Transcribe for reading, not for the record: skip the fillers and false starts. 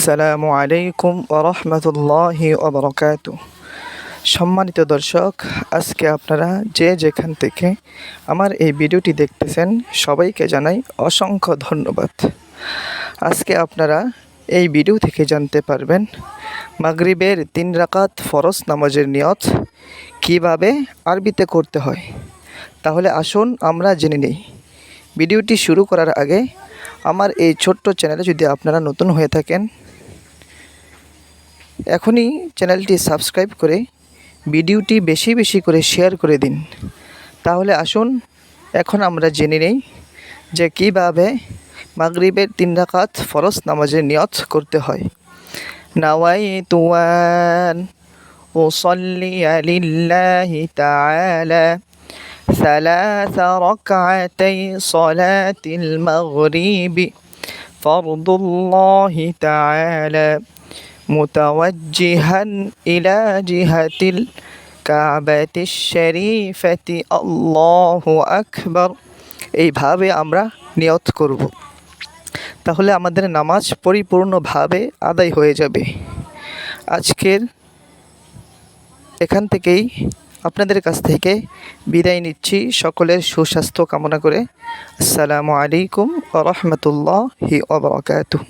আসসালামু আলাইকুম ওয়া রাহমাতুল্লাহি ওয়া বারাকাতুহু। সম্মানিত দর্শক, আজকে আপনারা যে যেখান থেকে আমার এই ভিডিওটি দেখতেছেন সবাইকে জানাই অসংখ্য ধন্যবাদ। আজকে আপনারা এই ভিডিও থেকে জানতে পারবেন মাগরিবের 3 রাকাত ফরজ নামাজের নিয়ত কিভাবে আরবিতে করতে হয়। তাহলে আসুন আমরা জেনে নিই। ভিডিওটি শুরু করার আগে আমার এই ছোট্ট চ্যানেলে যদি আপনারা নতুন হয়ে থাকেন, এখনই চ্যানেলটি সাবস্ক্রাইব করে ভিডিওটি বেশি বেশি করে শেয়ার করে দিন। তাহলে আসুন এখন আমরা জেনে নেই যে কীভাবে মাগরিবের 3 রাকাত ফরজ নামাজের নিয়ত করতে হয়। নাওয়াইতু আন উসাল্লিয়া লিল্লাহি তাআলা ثلاث ركعتي صلاة المغرب فرض الله تعالى متوجها إلى جهة الكعبة الشريفة الله أكبر। এইভাবে আমরা নিয়ত করব, তাহলে আমাদের নামাজ পরিপূর্ণভাবে আদায় হয়ে যাবে। আজকের এখান থেকেই আপনাদের কাছ থেকে বিদায় নিচ্ছি, সকলের সুস্বাস্থ্য কামনা করে। আসসালামু আলাইকুম ওয়া রাহমাতুল্লাহি ওয়া বারাকাতুহু।